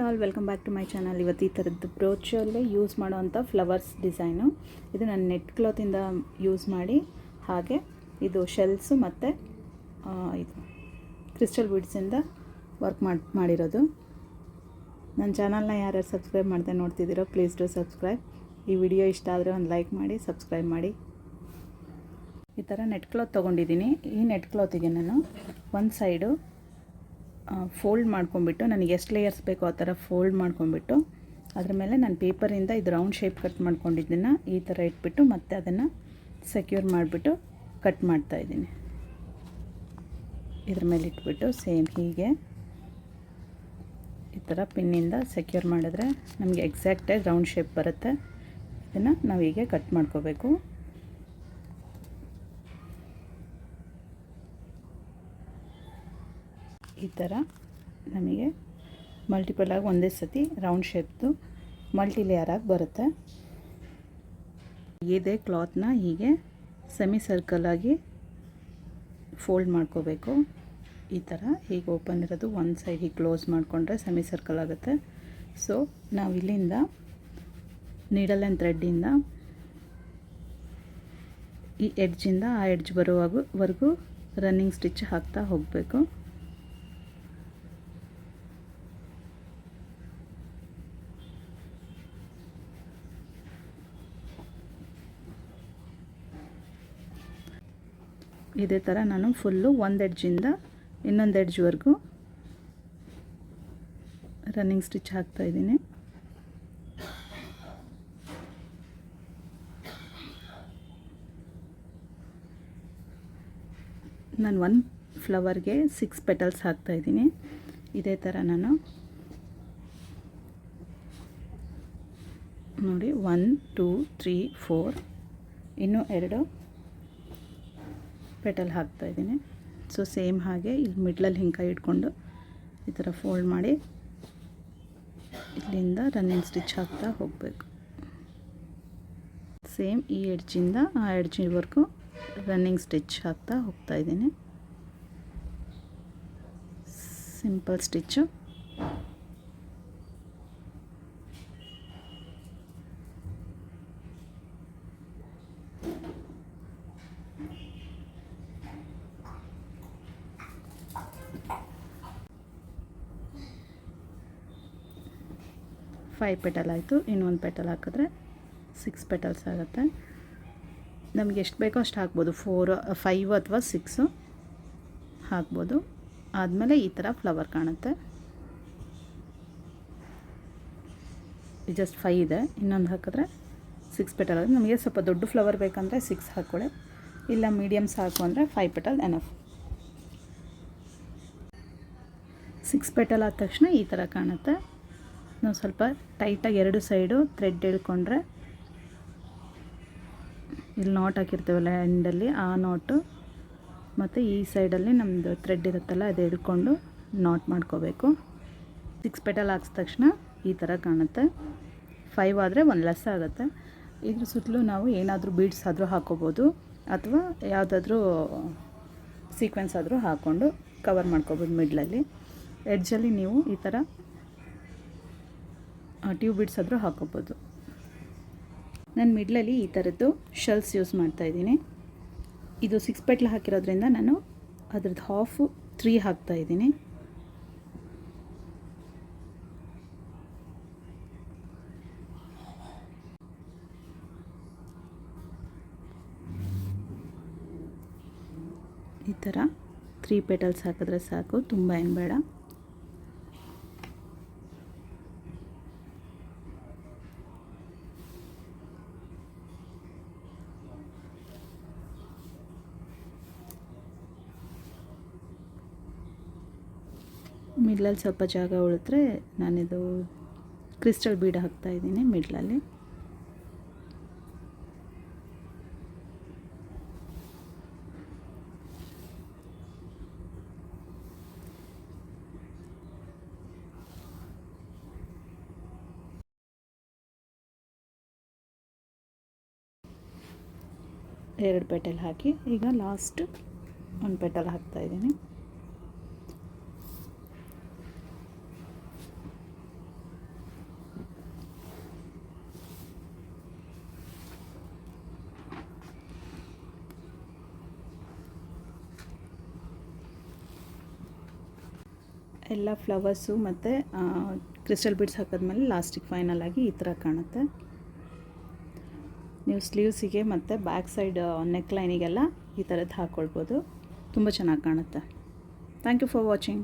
All, welcome back to my channel. ಇವತ್ತು ಈ ಥರದ್ದು ಬ್ರೋಚಲ್ಲಿ ಯೂಸ್ ಮಾಡೋವಂಥ ಫ್ಲವರ್ಸ್ ಡಿಸೈನು. ಇದು ನಾನು ನೆಟ್ ಕ್ಲಾತಿಂದ ಯೂಸ್ ಮಾಡಿ, ಹಾಗೆ ಇದು ಶೆಲ್ಸು ಮತ್ತು ಇದು ಕ್ರಿಸ್ಟಲ್ ಬೀಡ್ಸಿಂದ ವರ್ಕ್ ಮಾಡಿರೋದು. ನನ್ನ ಚಾನಲ್ನ ಯಾರ್ಯಾರು ಸಬ್ಸ್ಕ್ರೈಬ್ ಮಾಡದೆ ನೋಡ್ತಿದ್ದೀರೋ ಪ್ಲೀಸ್ ಡೂ ಸಬ್ಸ್ಕ್ರೈಬ್. ಈ ವಿಡಿಯೋ ಇಷ್ಟ ಆದರೆ ಒಂದು ಲೈಕ್ ಮಾಡಿ, ಸಬ್ಸ್ಕ್ರೈಬ್ ಮಾಡಿ. ಈ ಥರ ನೆಟ್ ಕ್ಲಾತ್ ತೊಗೊಂಡಿದ್ದೀನಿ. ಈ ನೆಟ್ ಕ್ಲಾತಿಗೆ ನಾನು ಒಂದು ಸೈಡು ಫೋಲ್ಡ್ ಮಾಡ್ಕೊಂಬಿಟ್ಟು, ನನಗೆ ಎಷ್ಟು ಲೇಯರ್ಸ್ ಬೇಕೋ ಆ ಥರ ಫೋಲ್ಡ್ ಮಾಡ್ಕೊಂಬಿಟ್ಟು, ಅದ್ರ ಮೇಲೆ ನಾನು ಪೇಪರಿಂದ ಇದು ರೌಂಡ್ ಶೇಪ್ ಕಟ್ ಮಾಡ್ಕೊಂಡಿದ್ದನ್ನು ಈ ಥರ ಇಟ್ಬಿಟ್ಟು ಮತ್ತೆ ಅದನ್ನು ಸೆಕ್ಯೂರ್ ಮಾಡಿಬಿಟ್ಟು ಕಟ್ ಮಾಡ್ತಾಯಿದ್ದೀನಿ. ಇದ್ರ ಮೇಲೆ ಇಟ್ಬಿಟ್ಟು ಸೇಮ್ ಹೀಗೆ ಈ ಥರ ಪಿನ್ನಿಂದ ಸೆಕ್ಯೂರ್ ಮಾಡಿದ್ರೆ ನಮಗೆ ಎಕ್ಸಾಕ್ಟಾಗಿ ರೌಂಡ್ ಶೇಪ್ ಬರುತ್ತೆ. ಇದನ್ನು ನಾವು ಹೀಗೆ ಕಟ್ ಮಾಡ್ಕೋಬೇಕು. ಈ ಥರ ನಮಗೆ ಮಲ್ಟಿಪಲ್ ಆಗಿ ಒಂದೇ ಸತಿ ರೌಂಡ್ ಶೇಪ್ದು ಮಲ್ಟಿ ಲೇಯರ್ ಆಗಿ ಬರುತ್ತೆ. ಇದೇ ಕ್ಲಾತ್ನ ಹೀಗೆ ಸೆಮಿ ಸರ್ಕಲಾಗಿ ಫೋಲ್ಡ್ ಮಾಡ್ಕೋಬೇಕು. ಈ ಥರ ಹೀಗೆ ಓಪನ್ ಇರೋದು ಒಂದು ಸೈಡ್ ಹೀಗೆ ಕ್ಲೋಸ್ ಮಾಡಿಕೊಂಡ್ರೆ ಸೆಮಿ ಸರ್ಕಲ್ ಆಗುತ್ತೆ. ಸೊ ನಾವು ಇಲ್ಲಿಂದ ನೀಡಲ್ ಆ್ಯಂಡ್ ಥ್ರೆಡ್ಡಿಂದ ಈ ಎಡ್ಜಿಂದ ಆ ಎಡ್ಜ್ ಬರುವವರೆಗೂ ರನ್ನಿಂಗ್ ಸ್ಟಿಚ್ ಹಾಕ್ತಾ ಹೋಗಬೇಕು. ಇದೇ ಥರ ನಾನು ಫುಲ್ಲು ಒಂದು ಎಡ್ಜಿಂದ ಇನ್ನೊಂದು ಎಡ್ಜ್ವರೆಗೂ ರನ್ನಿಂಗ್ ಸ್ಟಿಚ್ ಹಾಕ್ತಾಯಿದ್ದೀನಿ. ನಾನು ಒಂದು ಫ್ಲವರ್ಗೆ 6 ಪೆಟಲ್ಸ್ ಹಾಕ್ತಾಯಿದ್ದೀನಿ. ಇದೇ ಥರ ನಾನು ನೋಡಿ 1 2 3 4 ಇನ್ನೂ 2 ಪೆಟಲ್ ಹಾಕ್ತಾಯಿದ್ದೀನಿ. ಸೊ ಸೇಮ್ ಹಾಗೆ ಇಲ್ಲಿ ಮಿಡ್ಲಲ್ಲಿ ಹಿಂಗೆ ಕೈ ಇಟ್ಕೊಂಡು ಈ ಥರ ಫೋಲ್ಡ್ ಮಾಡಿ ಇಲ್ಲಿಂದ ರನ್ನಿಂಗ್ ಸ್ಟಿಚ್ ಹಾಕ್ತಾ ಹೋಗಬೇಕು. ಸೇಮ್ ಈ ಎಡ್ಜಿಂದ ಆ ಎಡ್ಜಿವರೆಗೂ ರನ್ನಿಂಗ್ ಸ್ಟಿಚ್ ಹಾಕ್ತಾ ಹೋಗ್ತಾಯಿದ್ದೀನಿ. Simple stitch. ಫೈವ್ ಪೆಟಲ್ ಆಯಿತು. ಇನ್ನೊಂದು ಪೆಟಲ್ ಹಾಕಿದ್ರೆ 6 ಪೆಟಲ್ಸ್ ಆಗುತ್ತೆ. ನಮಗೆ ಎಷ್ಟು ಬೇಕೋ ಅಷ್ಟು ಹಾಕ್ಬೋದು. 4 5 ಅಥವಾ 6 ಹಾಕ್ಬೋದು. ಆದಮೇಲೆ ಈ ಥರ ಫ್ಲವರ್ ಕಾಣುತ್ತೆ. ಜಸ್ಟ್ 5 ಇದೆ, ಇನ್ನೊಂದು ಹಾಕಿದ್ರೆ 6 ಪೆಟಲ್ ಆಗುತ್ತೆ. ನಮಗೆ ಸ್ವಲ್ಪ ದೊಡ್ಡ ಫ್ಲವರ್ ಬೇಕಂದರೆ 6 ಹಾಕ್ಕೊಳ್ಳಿ, ಇಲ್ಲ ಮೀಡಿಯಮ್ ಸಾಕು ಅಂದರೆ 5 ಪೆಟಲ್ ಎನಫ್. 6 ಪೆಟಲ್ ಆದ ತಕ್ಷಣ ಈ ಥರ ಕಾಣುತ್ತೆ. ನಾವು ಸ್ವಲ್ಪ ಟೈಟಾಗಿ 2 ಸೈಡು ಥ್ರೆಡ್ ಎಳ್ಕೊಂಡ್ರೆ, ಇಲ್ಲಿ ನಾಟ್ ಹಾಕಿರ್ತೀವಲ್ಲ ಎಂಡಲ್ಲಿ, ಆ ನಾಟು ಮತ್ತು ಈ ಸೈಡಲ್ಲಿ ನಮ್ಮದು ಥ್ರೆಡ್ ಇರುತ್ತಲ್ಲ ಅದು ಎಳ್ಕೊಂಡು ನಾಟ್ ಮಾಡ್ಕೋಬೇಕು. 6 ಪೆಟಲ್ ಹಾಕಿದ ತಕ್ಷಣ ಈ ಥರ ಕಾಣುತ್ತೆ. 5 ಆದರೆ 1 ಲೆಸ್ ಆಗುತ್ತೆ. ಇದ್ರ ಸುತ್ತಲೂ ನಾವು ಏನಾದರೂ ಬೀಡ್ಸ್ ಆದರೂ ಹಾಕೋಬೋದು, ಅಥವಾ ಯಾವುದಾದ್ರೂ ಸೀಕ್ವೆನ್ಸ್ ಆದರೂ ಹಾಕ್ಕೊಂಡು ಕವರ್ ಮಾಡ್ಕೋಬೋದು. ಮಿಡ್ಲಲ್ಲಿ ಎಡ್ಜಲ್ಲಿ ನೀವು ಈ ಥರ ಟ್ಯೂಬ್ ಬೀಡ್ಸ್ ಆದರೂ ಹಾಕೋಬೋದು. ನಾನು ಮಿಡ್ಲಲ್ಲಿ ಈ ಥರದ್ದು ಶೆಲ್ಸ್ ಯೂಸ್ ಮಾಡ್ತಾಯಿದ್ದೀನಿ. ಇದು 6 ಪೆಟ್ಲ್ ಹಾಕಿರೋದ್ರಿಂದ ನಾನು ಅದ್ರದ್ದು ಹಾಫು 3 ಹಾಕ್ತಾಯಿದ್ದೀನಿ. ಈ ಥರ 3 ಪೆಟಲ್ಸ್ ಹಾಕಿದ್ರೆ ಸಾಕು, ತುಂಬ ಏನು ಬೇಡ. ಮಿಡ್ಲಲ್ಲಿ ಸ್ವಲ್ಪ ಜಾಗ ಉಳಿದ್ರೆ ನಾನಿದು ಕ್ರಿಸ್ಟಲ್ ಬೀಡ್ ಹಾಕ್ತಾಯಿದ್ದೀನಿ ಮಿಡ್ಲಲ್ಲಿ. ಎರಡು ಪೆಟಲ್ ಹಾಕಿ ಈಗ ಲಾಸ್ಟ್ ಒಂದು ಪೆಟಲ್ ಹಾಕ್ತಾ ಇದ್ದೀನಿ. ಎಲ್ಲ ಫ್ಲವರ್ಸು ಮತ್ತು ಕ್ರಿಸ್ಟಲ್ ಬೀಡ್ಸ್ ಹಾಕಿದ್ಮೇಲೆ ಲಾಸ್ಟಿಗೆ ಫೈನಲ್ ಆಗಿ ಈ ಥರ ಕಾಣುತ್ತೆ. ನೀವು ಸ್ಲೀವ್ಸಿಗೆ ಮತ್ತು ಬ್ಯಾಕ್ ಸೈಡ್ ನೆಕ್ ಲೈನಿಗೆಲ್ಲ ಈ ಥರದ್ದು ಹಾಕ್ಕೊಳ್ಬೋದು. ತುಂಬ ಚೆನ್ನಾಗಿ ಕಾಣುತ್ತೆ. Thank you for watching.